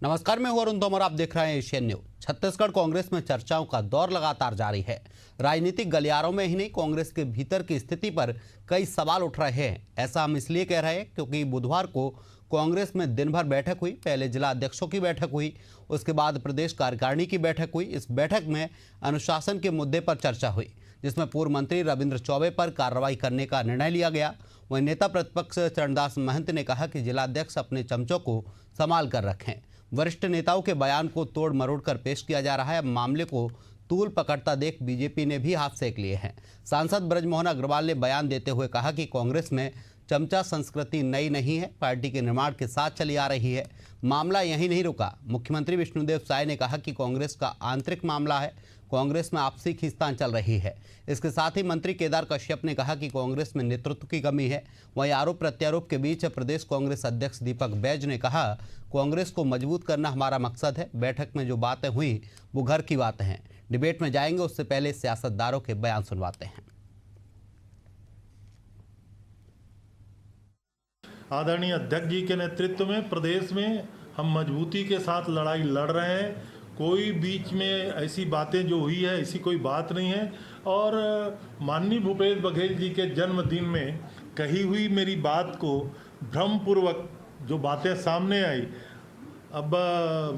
नमस्कार, मैं हूं अरुण तोमर। आप देख रहे हैं एशियन न्यूज। छत्तीसगढ़ कांग्रेस में चर्चाओं का दौर लगातार जारी है। राजनीतिक गलियारों में ही नहीं, कांग्रेस के भीतर की स्थिति पर कई सवाल उठ रहे हैं। ऐसा हम इसलिए कह रहे हैं क्योंकि बुधवार को कांग्रेस में दिन भर बैठक हुई। पहले जिला अध्यक्षों की बैठक हुई, उसके बाद प्रदेश कार्यकारिणी की बैठक हुई। इस बैठक में अनुशासन के मुद्दे पर चर्चा हुई, जिसमें पूर्व मंत्री रविंद्र चौबे पर कार्रवाई करने का निर्णय लिया गया। वहीं नेता प्रतिपक्ष चरणदास महंत ने कहा कि जिलाध्यक्ष अपने चमचों को संभाल कर रखें। वरिष्ठ नेताओं के बयान को तोड़ मरोड़ कर पेश किया जा रहा है। मामले को तूल पकड़ता देख बीजेपी ने भी हाथ सेक लिए हैं। सांसद ब्रजमोहन अग्रवाल ने बयान देते हुए कहा कि कांग्रेस में चमचा संस्कृति नई नहीं है, पार्टी के निर्माण के साथ चली आ रही है। मामला यहीं नहीं रुका। मुख्यमंत्री विष्णुदेव साय ने कहा कि कांग्रेस का आंतरिक मामला है, कांग्रेस में आपसी खींचतान चल रही है। इसके साथ ही मंत्री केदार कश्यप ने कहा कि कांग्रेस में नेतृत्व की कमी है। वहीं आरोप प्रत्यारोप के बीच प्रदेश कांग्रेस अध्यक्ष दीपक बैज ने कहा, कांग्रेस को मजबूत करना हमारा मकसद है। बैठक में जो बातें हुई वो घर की बातें हैं। डिबेट में जाएंगे, उससे पहले सियासतदारों के बयान सुनवाते हैं। आदरणीय अध्यक्ष जी के नेतृत्व में प्रदेश में हम मजबूती के साथ लड़ाई लड़ रहे हैं। कोई बीच में ऐसी बातें जो हुई है, ऐसी कोई बात नहीं है। और माननीय भूपेश बघेल जी के जन्मदिन में कही हुई मेरी बात को भ्रमपूर्वक जो बातें सामने आई, अब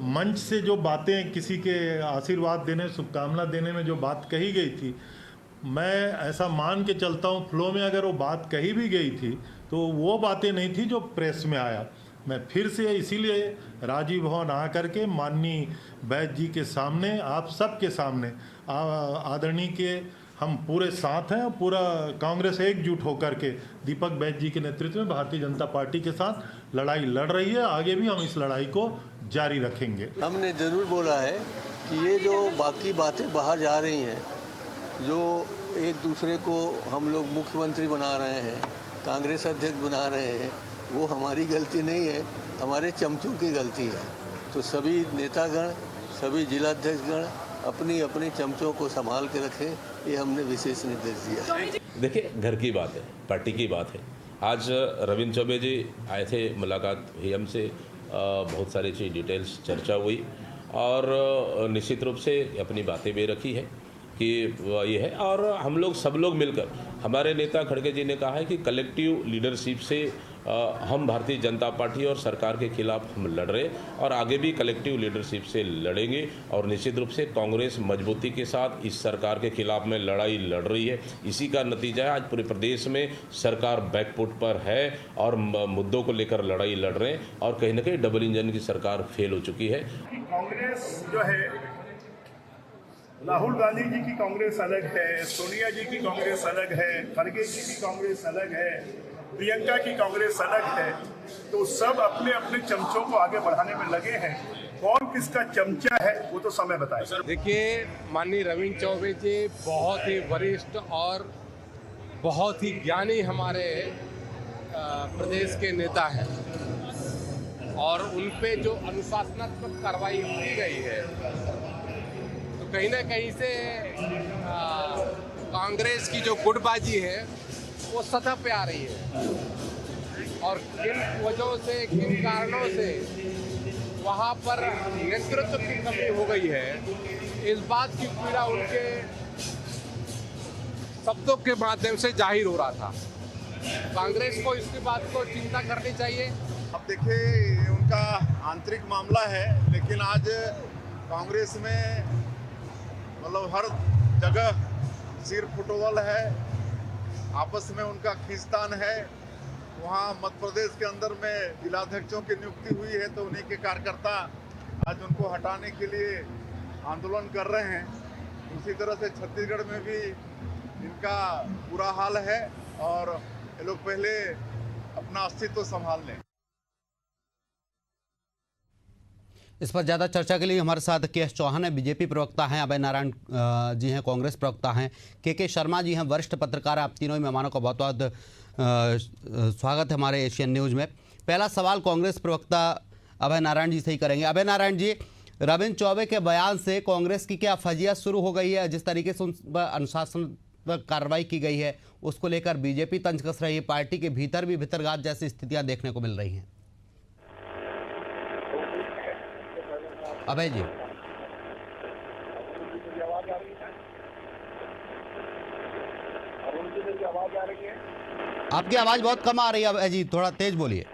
मंच से जो बातें किसी के आशीर्वाद देने, शुभकामना देने में जो बात कही गई थी, मैं ऐसा मान के चलता हूँ फ्लो में अगर वो बात कही भी गई थी तो वो बातें नहीं थी जो प्रेस में आया। मैं फिर से इसीलिए राजीव भवन आ करके माननीय बैज जी के सामने, आप सबके सामने आदरणीय के हम पूरे साथ हैं। पूरा कांग्रेस एकजुट होकर के दीपक बैज जी के नेतृत्व में भारतीय जनता पार्टी के साथ लड़ाई लड़ रही है। आगे भी हम इस लड़ाई को जारी रखेंगे। हमने ज़रूर बोला है कि ये जो बाकी बातें बाहर जा रही हैं, जो एक दूसरे को हम लोग मुख्यमंत्री बना रहे हैं, कांग्रेस अध्यक्ष बना रहे हैं, वो हमारी गलती नहीं है, हमारे चमचों की गलती है। तो सभी नेतागण, सभी जिलाध्यक्षगण अपनी अपनी चमचों को संभाल के रखें, ये हमने विशेष निर्देश दिया है। देखिए, घर की बात है, पार्टी की बात है। आज रविंद्र चौबे जी आए थे, मुलाकात हुई हमसे, बहुत सारी चीज़ डिटेल्स चर्चा हुई और निश्चित रूप से अपनी बातें भी रखी है कि ये है। और हम लोग सब लोग मिलकर, हमारे नेता खड़गे जी ने कहा है कि कलेक्टिव लीडरशिप से हम भारतीय जनता पार्टी और सरकार के खिलाफ हम लड़ रहे और आगे भी कलेक्टिव लीडरशिप से लड़ेंगे। और निश्चित रूप से कांग्रेस मजबूती के साथ इस सरकार के खिलाफ में लड़ाई लड़ रही है। इसी का नतीजा है आज पूरे प्रदेश में सरकार बैकफुट पर है और मुद्दों को लेकर लड़ाई लड़ रहे हैं और कहीं ना कहीं डबल इंजन की सरकार फेल हो चुकी है। कांग्रेस जो है, राहुल गांधी जी की कांग्रेस अलग है, सोनिया जी की कांग्रेस अलग है, खड़गे जी की कांग्रेस अलग है, प्रियंका की कांग्रेस अलग है। तो सब अपने अपने चमचों को आगे बढ़ाने में लगे हैं। कौन किसका चमचा है वो तो समय बताए। देखिए, माननीय रविंद्र चौबे जी बहुत ही वरिष्ठ और बहुत ही ज्ञानी हमारे प्रदेश के नेता हैं और उन पे जो अनुशासनात्मक कार्रवाई की गई है, तो कहीं ना कहीं से कांग्रेस की जो गुटबाजी है वो सतह पे आ रही है और किन वजहों से, किन कारणों से वहाँ पर नेतृत्व की कमी हो गई है, इस बात की पीड़ा उनके शब्दों के माध्यम से जाहिर हो रहा था। कांग्रेस को इसकी बात को चिंता करनी चाहिए। अब देखिए, उनका आंतरिक मामला है, लेकिन आज कांग्रेस में मतलब हर जगह सिर फुटबॉल है, आपस में उनका खींचतान है। वहाँ मध्य प्रदेश के अंदर में जिलाध्यक्षों की नियुक्ति हुई है तो उन्हीं के कार्यकर्ता आज उनको हटाने के लिए आंदोलन कर रहे हैं। उसी तरह से छत्तीसगढ़ में भी इनका बुरा हाल है और ये लोग पहले अपना अस्तित्व संभाल लें। इस पर ज़्यादा चर्चा के लिए हमारे साथ के.एस. चौहान है, बीजेपी प्रवक्ता हैं, अभय नारायण जी हैं, कांग्रेस प्रवक्ता हैं, के शर्मा जी हैं, वरिष्ठ पत्रकार। आप तीनों ही मेहमानों का बहुत बहुत स्वागत है हमारे एशियन न्यूज़ में। पहला सवाल कांग्रेस प्रवक्ता अभय नारायण जी से ही करेंगे। अभय नारायण जी, रविंद्र चौबे के बयान से कांग्रेस की क्या फजियत शुरू हो गई है? जिस तरीके से उन पर अनुशासनात्मक कार्रवाई की गई है, उसको लेकर बीजेपी तंज कस रही है, पार्टी के भीतर भी भीतरघात जैसी स्थितियाँ देखने को मिल रही हैं। अभय जी, मेरी आवाज आ रही है? अरुण जी, मेरी आवाज आ रही है? आपकी आवाज बहुत कम आ रही है अभय जी, थोड़ा तेज बोलिए।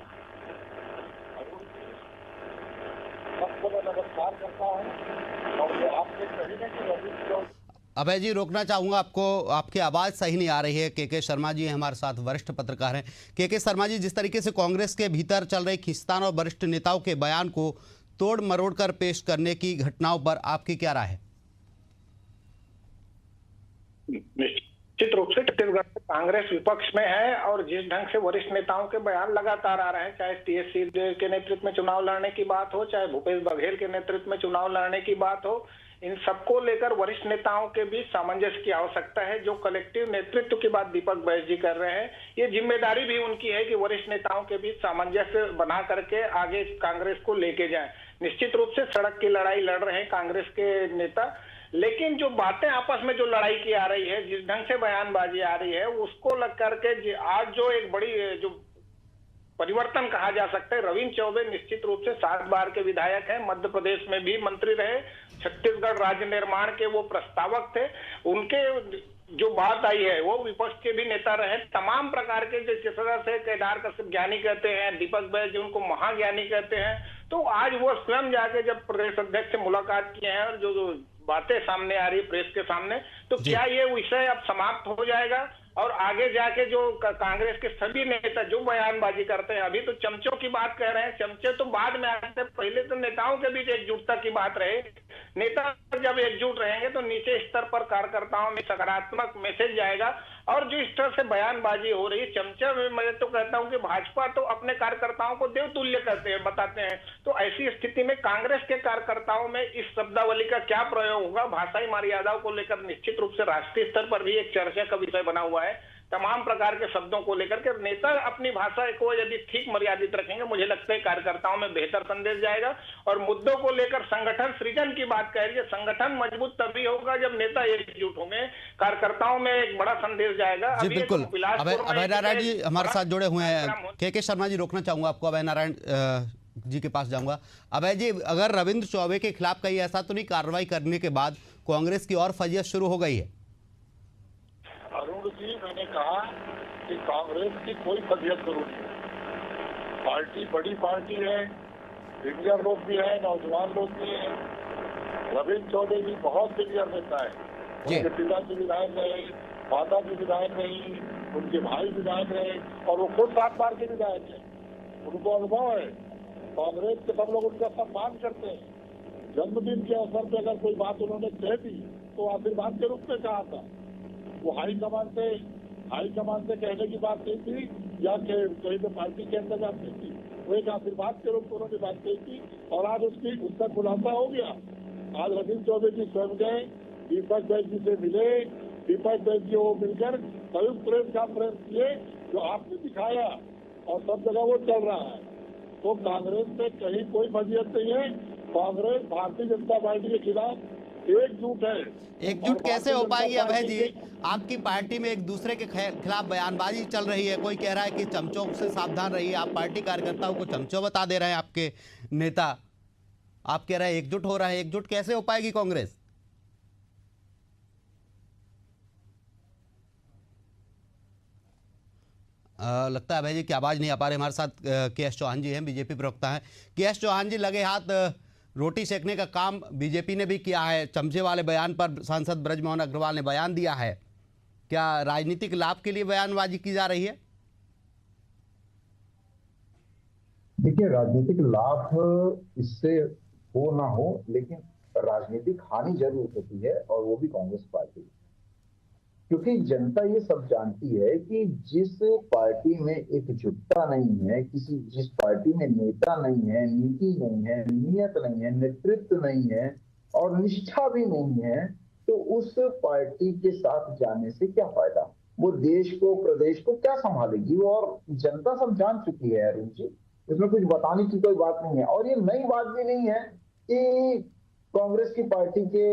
अरुण जी, सबको मैं नमस्कार करता हूँ और ये आपने कही ना कि रविंद्र चौबे अभय जी, रोकना चाहूंगा आपको, आपकी आवाज़ सही नहीं आ रही है। के शर्मा जी हमारे साथ वरिष्ठ पत्रकार हैं। के शर्मा जी, जिस तरीके से कांग्रेस के भीतर चल रही खींचतान और वरिष्ठ नेताओं के बयान को तोड़ मरोड़ कर पेश करने की घटनाओं पर आपकी क्या राय है? निश्चित रूप से छत्तीसगढ़ में कांग्रेस विपक्ष में है और जिस ढंग से वरिष्ठ नेताओं के बयान लगातार आ रहे हैं, चाहे टीएस सिंहदेव के नेतृत्व में चुनाव लड़ने की बात हो, चाहे भूपेश बघेल के नेतृत्व में चुनाव लड़ने की बात हो, इन सबको लेकर वरिष्ठ नेताओं के बीच सामंजस्य की आवश्यकता है। जो कलेक्टिव नेतृत्व की बात दीपक बैस जी कर रहे हैं, ये जिम्मेदारी भी उनकी है कि वरिष्ठ नेताओं के बीच सामंजस्य बना करके आगे कांग्रेस को लेके जाएं। निश्चित रूप से सड़क की लड़ाई लड़ रहे हैं कांग्रेस के नेता, लेकिन जो बातें आपस में जो लड़ाई की आ रही है, जिस ढंग से बयानबाजी आ रही है, उसको लग करके आज जो एक बड़ी जो परिवर्तन कहा जा सकता है, रविंद्र चौबे निश्चित रूप से 7 बार के विधायक हैं, मध्य प्रदेश में भी मंत्री रहे, छत्तीसगढ़ राज्य निर्माण के वो प्रस्तावक थे, उनके जो बात आई है वो विपक्ष के भी नेता रहे, तमाम प्रकार के जिस तरह से केदार कश्यप ज्ञानी कहते हैं, दीपक बैस जी उनको महाज्ञानी कहते हैं, तो आज वो स्वयं जाके जब प्रदेश अध्यक्ष से मुलाकात किए हैं और जो बातें सामने आ रही है प्रेस के सामने, तो क्या ये विषय अब समाप्त हो जाएगा और आगे जाके जो कांग्रेस के सभी नेता जो बयानबाजी करते हैं, अभी तो चमचों की बात कह रहे हैं, चमचे तो बाद में आते हैं, पहले तो नेताओं के बीच एकजुटता की बात रहे। नेता जब एकजुट रहेंगे तो नीचे स्तर पर कार्यकर्ताओं में सकारात्मक मैसेज जाएगा। और जो इस तरह से बयानबाजी हो रही है चमचा में, मैं तो कहता हूं कि भाजपा तो अपने कार्यकर्ताओं को देवतुल्य कहते हैं, बताते हैं, तो ऐसी स्थिति में कांग्रेस के कार्यकर्ताओं में इस शब्दावली का क्या प्रयोग होगा, भाषाई मर्यादाओं को लेकर निश्चित रूप से राष्ट्रीय स्तर पर भी एक चर्चा का विषय बना हुआ है। तमाम प्रकार के शब्दों को लेकर के नेता अपनी भाषा को यदि ठीक मर्यादित रखेंगे, मुझे लगता है कार्यकर्ताओं में बेहतर संदेश जाएगा। और मुद्दों को लेकर संगठन सृजन की बात कह रही है, संगठन मजबूत तभी होगा जब नेता एकजुट होंगे, कार्यकर्ताओं में एक बड़ा संदेश जाएगा। जी बिल्कुल। अभय नारायण जी हमारे साथ जुड़े हुए हैं। के शर्मा जी, रोकना चाहूंगा आपको, अभय नारायण जी के पास जाऊंगा। अभय जी, अगर रविंद्र चौबे के खिलाफ कहीं ऐसा तो नहीं कार्रवाई करने के बाद कांग्रेस की और फजियत शुरू हो गई है? अरुण जी, मैंने कहा कि कांग्रेस की कोई फजियत जरूरी है, पार्टी बड़ी पार्टी है, सीनियर लोग भी है, नौजवान लोग भी है। रविंद्र चौबे जी बहुत सीनियर नेता है, उनके पिता जी विधायक रहे, माता जी विधायक रही, उनके भाई विधायक रहे और वो खुद 7 बार के विधायक है, उनको अनुभव है। कांग्रेस के सब लोग उनका सम्मान करते हैं। जन्मदिन के अवसर पर अगर कोई बात उन्होंने कह दी तो आशीर्वाद के रूप में कहा था। वो हाईकमान से कहने की बात नहीं थी या कहीं पे पार्टी के अंदर बात नहीं थी, वो एक आशीर्वाद के रूप में उन्होंने बात कही थी और आज उसका खुलासा हो गया। आज रविंद्र चौबे जी स्वयं गए, दीपक बैस जी से मिले, दीपक बैस जी वो मिलकर संयुक्त प्रेस कॉन्फ्रेंस किए, जो आपने दिखाया और सब जगह वो चल रहा है। तो कांग्रेस में कहीं कोई फजियत नहीं है। कांग्रेस भारतीय जनता पार्टी के खिलाफ एकजुट है। एकजुट कैसे हो पाएगी अभय जी? आपकी पार्टी में एक दूसरे के खिलाफ बयानबाजी चल रही है, कोई कह रहा है कि चमचों से सावधान रहिए, आप पार्टी कार्यकर्ताओं को चमचों बता दे रहे हैं आपके नेता, आप कह रहे हैं एकजुट हो रहा है, एकजुट कैसे हो पाएगी कांग्रेस? लगता है अभय जी की आवाज नहीं आ पा रही। हमारे साथ के.एस. चौहान जी हैं, बीजेपी प्रवक्ता हैं। के.एस. चौहान जी, लगे हाथ रोटी सेकने का काम बीजेपी ने भी किया है। चमचे वाले बयान पर सांसद ब्रजमोहन अग्रवाल ने बयान दिया है। क्या राजनीतिक लाभ के लिए बयानबाजी की जा रही है? देखिए, राजनीतिक लाभ इससे हो ना हो, लेकिन राजनीतिक हानि जरूर होती है और वो भी कांग्रेस पार्टी, क्योंकि जनता ये सब जानती है कि जिस पार्टी में एकजुटता नहीं है, जिस पार्टी में नेता नहीं है, नीति नहीं है, नीयत नहीं है, नेतृत्व नहीं है और निष्ठा भी नहीं है, तो उस पार्टी के साथ जाने से क्या फायदा? वो देश को, प्रदेश को क्या संभालेगी? और जनता सब जान चुकी है अरुण जी, इसमें कुछ बताने की कोई बात नहीं है। और ये नई बात भी नहीं है कि कांग्रेस की पार्टी के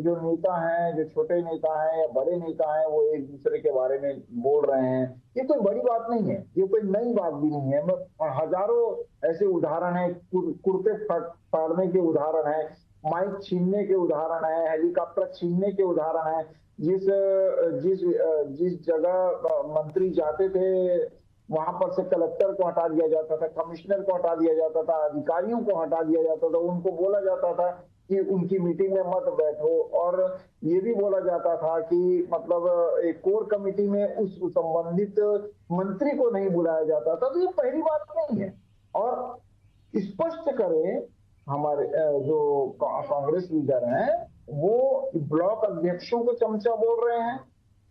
जो नेता हैं, जो छोटे नेता हैं या बड़े नेता हैं, वो एक दूसरे के बारे में बोल रहे हैं। ये कोई बड़ी बात नहीं है, ये कोई नई बात भी नहीं है। हजारों ऐसे उदाहरण हैं, कुर्ते फाड़ने के उदाहरण है माइक छीनने के उदाहरण है, हेलीकॉप्टर छीनने के उदाहरण है। जिस जिस जिस जगह मंत्री जाते थे वहां पर से कलेक्टर को हटा दिया जाता था, कमिश्नर को हटा दिया जाता था, अधिकारियों को हटा दिया जाता था, उनको बोला जाता था कि उनकी मीटिंग में मत बैठो, और ये भी बोला जाता था कि मतलब एक कोर कमेटी में उस संबंधित मंत्री को नहीं बुलाया जाता था। तो ये पहली बात नहीं है। और स्पष्ट करें, हमारे जो कांग्रेस लीडर हैं वो ब्लॉक अध्यक्षों को चमचा बोल रहे हैं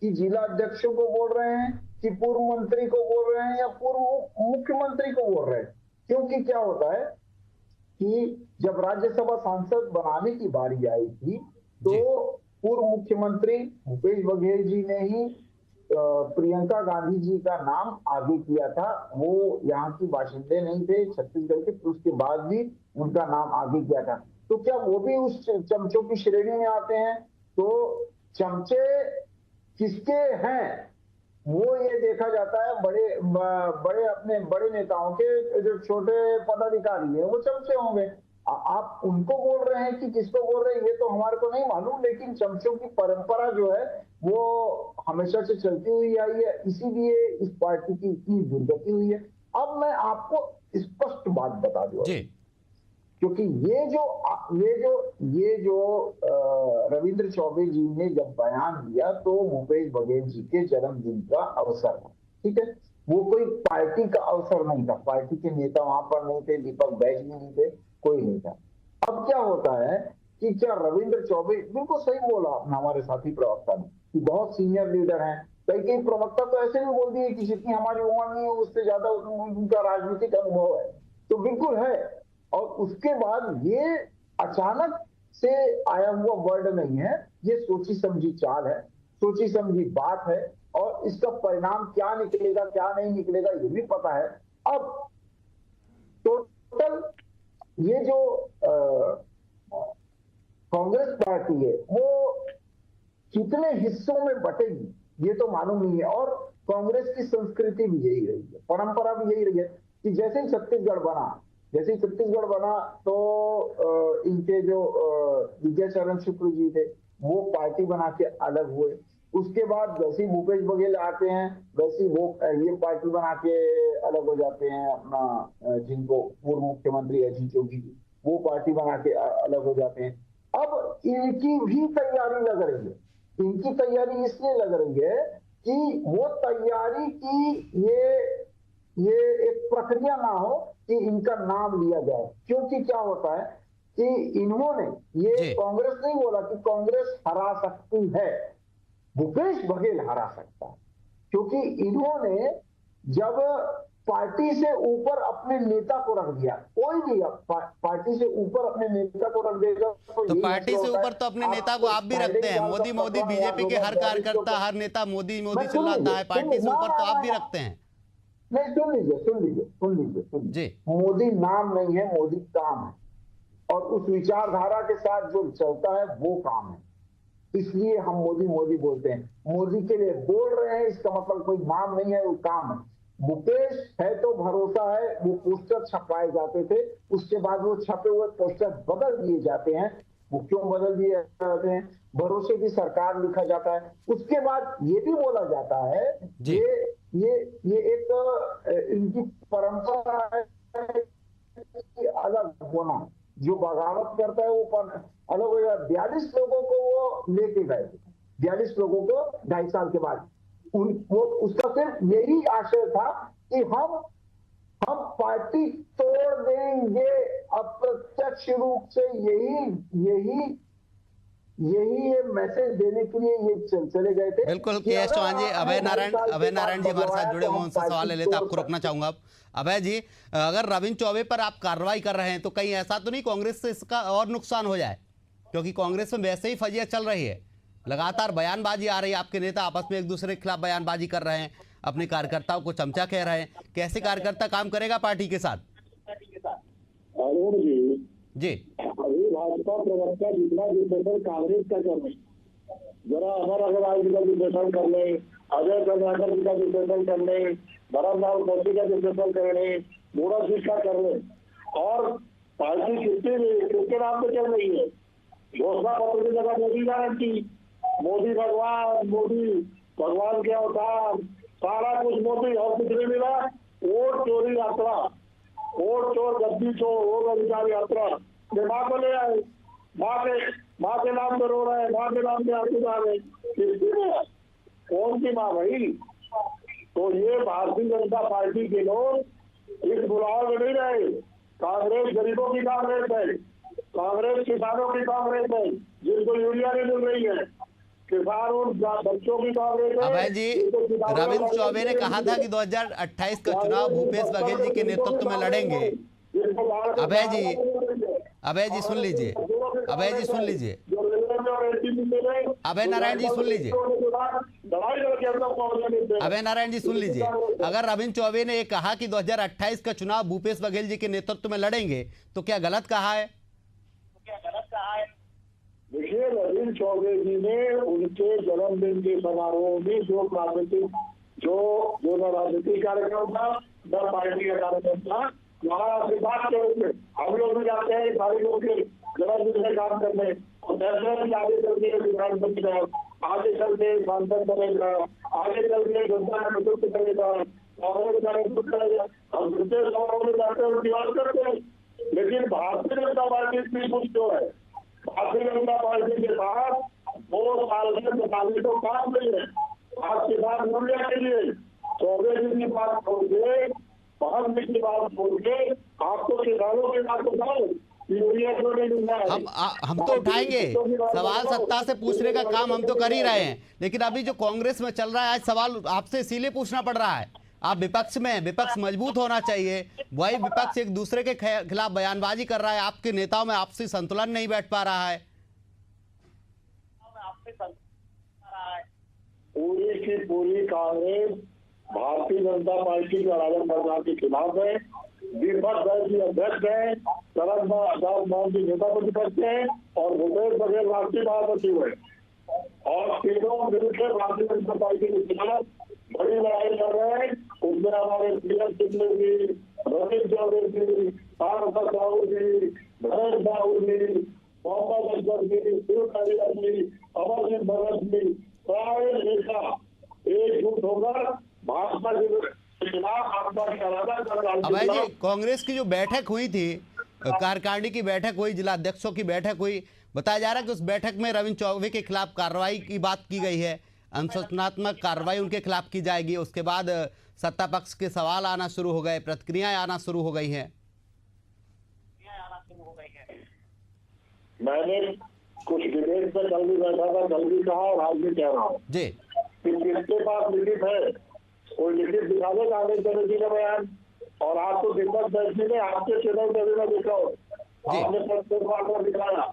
कि जिला अध्यक्षों को बोल रहे हैं कि पूर्व मंत्री को बोल रहे हैं या पूर्व मुख्यमंत्री को बोल रहे हैं। क्योंकि क्या होता है कि जब राज्यसभा सांसद बनाने की बारी आई थी तो पूर्व मुख्यमंत्री भूपेश बघेल जी ने ही प्रियंका गांधी जी का नाम आगे किया था। वो यहाँ की बाशिंदे नहीं थे छत्तीसगढ़ के, उसके बाद भी उनका नाम आगे किया था। तो क्या वो भी उस चमचों की श्रेणी में आते हैं? तो चमचे किसके हैं वो ये देखा जाता है। बड़े अपने बड़े नेताओं के जो छोटे पदाधिकारी है वो चमचे होंगे। आप उनको बोल रहे हैं कि किसको बोल रहे हैं ये तो हमारे को नहीं मालूम, लेकिन चमचों की परंपरा जो है वो हमेशा से चलती हुई आई है, इसीलिए इस पार्टी की इतनी दुर्गति हुई है। अब मैं आपको स्पष्ट बात बता दूं, क्योंकि ये जो रविंद्र चौबे जी ने जब बयान दिया तो भूपेश बघेल जी के जन्मदिन का अवसर था, ठीक है। वो कोई पार्टी का अवसर नहीं था, पार्टी के नेता वहां पर नहीं थे, दीपक बैज भी नहीं थे, कोई नहीं था। अब क्या होता है कि क्या रविंद्र चौबे, बिल्कुल सही बोला हमारे साथी प्रवक्ता ने कि बहुत सीनियर लीडर हैं। कई प्रवक्ता तो ऐसे भी बोल दिए कि जितनी हमारी उम्र नहीं है उससे ज्यादा उनका राजनीतिक अनुभव है, तो बिल्कुल है। और उसके बाद ये अचानक से आया हुआ वर्ड नहीं है, ये सोची समझी चाल है, सोची समझी बात है, और इसका परिणाम क्या निकलेगा क्या नहीं निकलेगा ये भी पता है। अब टोटल ये जो कांग्रेस पार्टी है वो कितने हिस्सों में बटेगी ये तो मालूम नहीं है। और कांग्रेस की संस्कृति भी यही रही है, परंपरा भी यही रही है कि जैसे ही छत्तीसगढ़ बना तो इनके जो विजय चरण शुक्ल जी थे वो पार्टी बना के अलग हुए। उसके बाद जैसे ही भूपेश बघेल आते हैं वैसे वो ये पार्टी बना के अलग हो जाते हैं, अपना जिनको पूर्व मुख्यमंत्री अजीत जोगी जी वो पार्टी बना के अलग हो जाते हैं। अब इनकी भी तैयारी लग रही है, इनकी तैयारी इसलिए लग रही है कि वो तैयारी की ये एक प्रक्रिया ना हो कि इनका नाम लिया जाए। क्योंकि क्या होता है कि इन्होंने ये कांग्रेस नहीं बोला कि कांग्रेस हरा सकती है, भूपेश बघेल हरा सकता है, क्योंकि इन्होंने जब पार्टी से ऊपर अपने नेता को रख दिया, कोई भी पार्टी से ऊपर अपने नेता को रख देगा तो पार्टी से ऊपर तो अपने नेता को आप भी रखते हैं। मोदी बीजेपी के हर कार्यकर्ता हर नेता मोदी चिल्लाता है, पार्टी से ऊपर तो आप भी रखते हैं। नहीं, सुन लीजिए मोदी नाम नहीं है, मोदी काम है, और उस विचारधारा के साथ जो चलता है वो काम है, इसलिए हम मोदी बोलते हैं। मोदी के लिए बोल रहे हैं इसका मतलब कोई नाम नहीं है, वो काम है। मुकेश है तो भरोसा है, वो पोस्टर छपाए जाते थे, उसके बाद वो छपे हुए पोस्टर बदल दिए जाते हैं। वो क्यों बदल दिए जाते हैं? भरोसे की सरकार लिखा जाता है। उसके बाद ये भी बोला जाता है ये एक इनकी परंपरा है कि अलग होना, जो बगावत करता है वो अलग हो जाए। 42 लोगों को वो लेके गए थे, 42 लोगों को 2.5 साल के बाद वो उसका सिर्फ यही आशय था कि हम पार्टी तोड़ देंगे। अप्रत्यक्ष रूप से यही ये मैसेज देने के लिए ये चले गए थे। बिल्कुल के.एस. चौहान जी, अभय नारायण जी हमारे साथ जुड़े हुए, उनसे सवाल ले लेते, आपको रोकना चाहूंगा। अब अभय जी, अगर रविंद्र चौबे पर आप कार्रवाई कर रहे हैं तो कहीं ऐसा तो नहीं कांग्रेस से इसका और नुकसान हो जाए? क्योंकि कांग्रेस में वैसे ही फजियत चल रही है, लगातार बयानबाजी आ रही है, आपके नेता आपस में एक दूसरे के खिलाफ बयानबाजी कर रहे हैं, अपने कार्यकर्ताओं को चमचा कह रहे हैं। कैसे कार्यकर्ता काम करेगा पार्टी के साथ? जी अभी भाजपा प्रवक्ता जितना विश्लेषण कांग्रेस का कर रहे, जरा अमर अग्रवाल जी का विश्लेषण कर ले, अजय चंद्राकर जी का विश्लेषण कर ले, भरत लाल कौशिक का विश्लेषण कर ले, मोड़ा जी का कर ले, और पार्टी किसके नाम पे चल रही है? घोषणा पत्र की जगह मोदी गारंटी, मोदी भगवान के अवतार, सारा कुछ मोदी, और कुछ नहीं मिला। वोट चोरी यात्रा, वोट चोर, गद्दी चोर, वोट अधिकार यात्रा, माँ को ले आए, माँ के नाम पे रो रहे हैं, माँ के नाम पे आंसू आ रहे, कौन सी माँ भाई? तो ये भारतीय जनता पार्टी के लोग इस बुलाव में नहीं रहे। कांग्रेस गरीबों की कांग्रेस है, कांग्रेस किसानों की कांग्रेस है, जिनको यूरिया नहीं मिल रही है, किसान और बच्चों की कांग्रेस है। अभय जी, रविंद्र चौबे ने कहा था कि 2028 का चुनाव भूपेश बघेल जी के नेतृत्व में लड़ेंगे। अभय जी सुन लीजिए, अभय नारायण जी सुन लीजिए, अभय नारायण जी सुन लीजिए। अगर रविंद्र चौबे ने ये कहा कि 2028 का चुनाव भूपेश बघेल जी के नेतृत्व में लड़ेंगे, तो क्या गलत कहा है? देखिए, रविंद्र चौबे जी ने उनके जन्मदिन के समारोह में जो राजनीतिक कार्यक्रम था, न पार्टी का कार्यक्रम था, वहाँ से बात करेंगे। हम लोग भी जाते हैं सारे लोग के जन्मदिन में काम करने, और फैसला आगे चलते विधानसभा का, आगे चलते सांसद बनेगा, आगे चलते जनता का नेतृत्व करेगा, कांग्रेस का नेतृत्व करेगा। हम दूसरे समारोह में जाते हैं, बात करते हैं। लेकिन भारतीय जनता पार्टी इतनी कुछ क्यों है? भारतीय जनता पार्टी के साथ 2 साल से बताने को काम नहीं है। आज किसान मूल्य के लिए चौबे जी की बात छोड़ के, बहन की बात छोड़ के, आपको किसानों के बात बताओ, यूरिया क्यों नहीं मिलना है? हम तो उठाएंगे सवाल, सत्ता से पूछने का काम हम तो कर ही रहे हैं। लेकिन अभी जो कांग्रेस में चल रहा है, आज सवाल आपसे इसीलिए पूछना पड़ रहा है। आप विपक्ष में, विपक्ष मजबूत होना चाहिए, वही विपक्ष एक दूसरे के खिलाफ बयानबाजी कर रहा है। आपके नेताओं में आपसी संतुलन नहीं बैठ पा रहा है। पूरी की पूरी कांग्रेस भारतीय जनता पार्टी का राजन सरकार के खिलाफ है। दीपक दल की अध्यक्ष है, शरद मान की नेता प्रतिपक्ष है, और भूपेश बघेल राष्ट्रीय महासचिव है, और तीनों मिलकर भारतीय जनता पार्टी के खिलाफ बड़ी लड़ाई लड़ रहे हैं। उसमें हमारे पीएम सिंह जी, रविंद्र चौबे जी, पार्थ साहू जी, भरत साहू जी, मोहम्मद अकबर जी, शिवकालीला जी, अमरजीत भगत जी, सारे नेता एकजुट होकर भाजपा के खिलाफ अभय जी, कांग्रेस की जो बैठक हुई थी, कार्यकारिणी की बैठक हुई, जिला अध्यक्षों की बैठक हुई, बताया जा रहा है कि उस बैठक में रविंद्र चौबे के खिलाफ कार्रवाई की बात की गई है, अनुशासनात्मक कार्रवाई उनके खिलाफ की जाएगी। उसके बाद सत्ता पक्ष के सवाल आना शुरू हो गए, प्रतिक्रियाएं आना शुरू हो गई हैं। मैंने कुछ डिबेट में कल भी बैठा था, कल भी कहा और आज भी कह रहा हूँ जी, किसके पास लिखित है, कोई लिखित दिखा दे कांग्रेस कमेटी का बयान। और आज तो दीपक दर्शी ने आपके चैनल पर भी देखा हो, आपने दिखाया,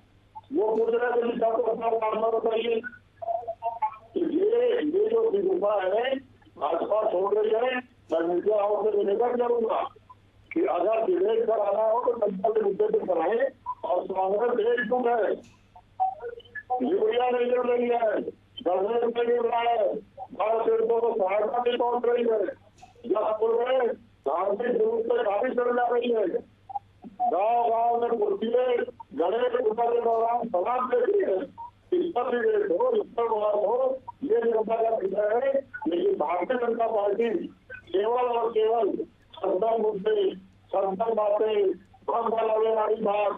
वो पूछ रहे थे लिखा तो अपना मामला बताइए। ये जो दिशा है भाजपा छोड़ रही है, मैं मीडिया हाउस से निवेदन करूंगा कि अगर डिबेट कराना हो तो जनता के मुद्दे पर कराए। और कांग्रेस एकजुट है, यूरिया नहीं मिल रही है, गवर्नमेंट नहीं मिल रहा है, पीड़ितों को सहायता नहीं पहुंच रही है, जबलपुर में धार्मिक रूप से काफी चल जा रही है, गाँव में कुर्सियां गणेश उत्सव के दौरान समाज दे रही है। इस पर भी हो, इस पर हो, ये जनता का विषय है। लेकिन भारतीय जनता पार्टी केवल और केवल सदन मुद्दे, सदन बातें, कम वाले वाली बात,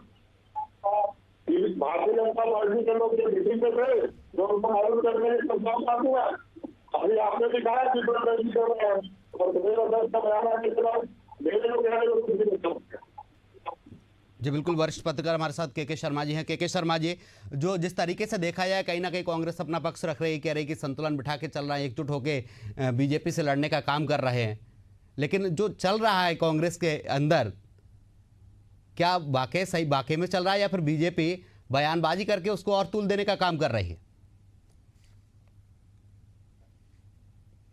भारतीय जनता पार्टी के लोग जो मीटिंग में थे, जो उनको मालूम करने के प्रस्ताव पास हुआ। अभी आपने दिखाया कि कर रहे हैं, और जी बिल्कुल। वरिष्ठ पत्रकार हमारे साथ के शर्मा जी हैं। के शर्मा जी, जो जिस तरीके से देखा जाए, कहीं ना कहीं कांग्रेस अपना पक्ष रख रही है, कह रही है कि संतुलन बिठा के चल रहा है, एकजुट होकर बीजेपी से लड़ने का काम कर रहे हैं, लेकिन जो चल रहा है कांग्रेस के अंदर, क्या वाकई सही वाकई में चल रहा है, या फिर बीजेपी बयानबाजी करके उसको और तूल देने का काम कर रही है?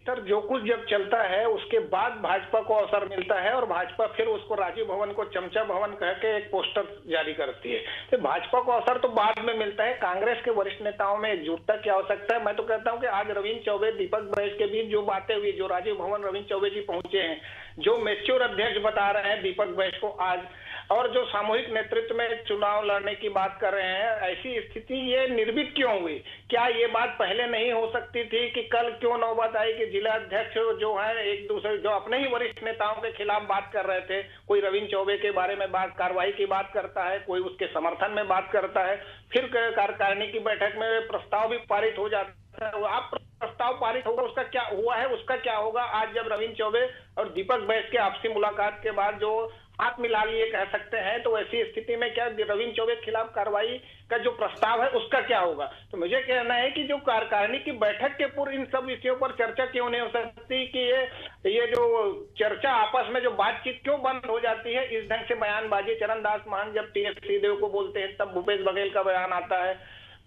सर, जो कुछ जब चलता है उसके बाद भाजपा को अवसर मिलता है, और भाजपा फिर उसको राजीव भवन को चमचा भवन कह के एक पोस्टर जारी करती है। तो भाजपा को अवसर तो बाद में मिलता है। कांग्रेस के वरिष्ठ नेताओं में एकजुटता की आवश्यकता है। मैं तो कहता हूं कि आज रविंद्र चौबे, दीपक बैस के बीच जो बातें हुई, जो राजीव भवन रविंद्र चौबे जी पहुंचे हैं, जो मैच्योर अध्यक्ष बता रहे हैं दीपक बैस को आज और जो सामूहिक नेतृत्व में चुनाव लड़ने की बात कर रहे हैं, ऐसी स्थिति ये निर्मित क्यों हुई? क्या ये बात पहले नहीं हो सकती थी कि कल क्यों नौबत आई कि जिला अध्यक्ष जो है एक दूसरे जो अपने ही वरिष्ठ नेताओं के खिलाफ बात कर रहे थे, कोई रविंद्र चौबे के बारे में कार्रवाई की बात करता है, कोई उसके समर्थन में बात करता है, फिर कार्यकारिणी की बैठक में प्रस्ताव भी पारित हो जाता है। आप प्रस्ताव पारित होगा, उसका क्या हुआ है, उसका क्या होगा? आज जब रविंद्र चौबे और दीपक बैस के आपसी मुलाकात के बाद जो हाथ मिला लिए कह सकते हैं, तो ऐसी स्थिति में क्या रविंद्र चौबे के खिलाफ कार्रवाई का जो प्रस्ताव है उसका क्या होगा? तो मुझे कहना है कि जो कार्यकारिणी की बैठक के पूर्व इन सब विषयों पर चर्चा क्यों नहीं हो सकती कि ये जो चर्चा आपस में जो बातचीत क्यों बंद हो जाती है? इस ढंग से बयानबाजी चरणदास महंत जब टीएस सिंहदेव को बोलते हैं तब भूपेश बघेल का बयान आता है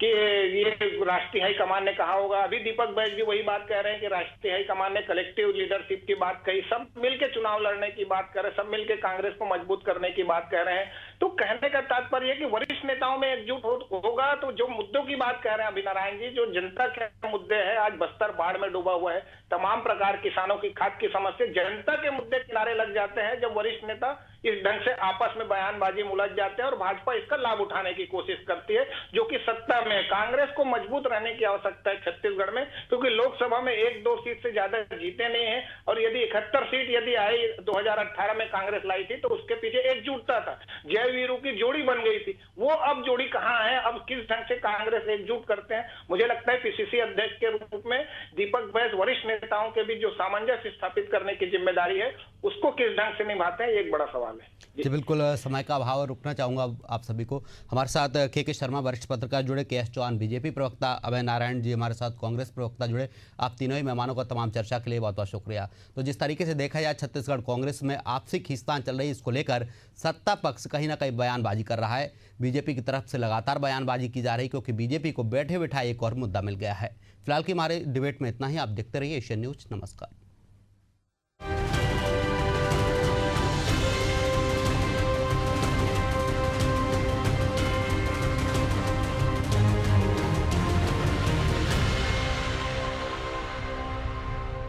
कि ये राष्ट्रीय हाईकमान ने कहा होगा। अभी दीपक बैस भी वही बात कह रहे हैं कि राष्ट्रीय हाईकमान ने कलेक्टिव लीडरशिप की बात कही, सब मिलके चुनाव लड़ने की बात कर रहे हैं, सब मिलके कांग्रेस को मजबूत करने की बात कह रहे हैं। तो कहने का तात्पर्य है कि वरिष्ठ नेताओं में एकजुट होगा तो जो मुद्दों की बात कह रहे हैं अभिनारायण जी, जो जनता के मुद्दे हैं, आज बस्तर बाढ़ में डूबा हुआ है, तमाम प्रकार किसानों की खाद की समस्या, जनता के मुद्दे किनारे लग जाते हैं जब वरिष्ठ नेता इस ढंग से आपस में बयानबाजी में उलझ जाते हैं और भाजपा इसका लाभ उठाने की कोशिश करती है, जो कि सत्ता में कांग्रेस को मजबूत रहने की आवश्यकता है छत्तीसगढ़ में, क्योंकि लोकसभा में 1-2 सीट से ज्यादा जीते नहीं है। और यदि 71 सीट यदि आई 2018 में कांग्रेस लाई थी तो उसके पीछे एकजुटता था, जय वीरू की जोड़ी बन गई थी। वो अब जोड़ी कहाँ है? अब किस ढंग से कांग्रेस एकजुट करते हैं? मुझे लगता है पीसीसी अध्यक्ष के रूप में दीपक बैस वरिष्ठ नेताओं के बीच जो सामंजस्य स्थापित करने की जिम्मेदारी है उसको किस ढंग से निभाते हैं, ये एक बड़ा सवाल है। जी बिल्कुल, समय का अभाव, रुकना चाहूँगा आप सभी को। हमारे साथ के शर्मा वरिष्ठ पत्रकार जुड़े, के एस चौहान बीजेपी प्रवक्ता, अभय नारायण जी हमारे साथ कांग्रेस प्रवक्ता जुड़े। आप तीनों ही मेहमानों का तमाम चर्चा के लिए बहुत बहुत शुक्रिया। तो जिस तरीके से देखा जाए छत्तीसगढ़ कांग्रेस में आपसी खींचतान चल रही है, इसको लेकर सत्ता पक्ष कहीं ना कहीं बयानबाजी कर रहा है। बीजेपी की तरफ से लगातार बयानबाजी की जा रही है क्योंकि बीजेपी को बैठे बिठाए एक और मुद्दा मिल गया है। फिलहाल की हमारे डिबेट में इतना ही। आप देखते रहिए एशियन न्यूज। नमस्कार।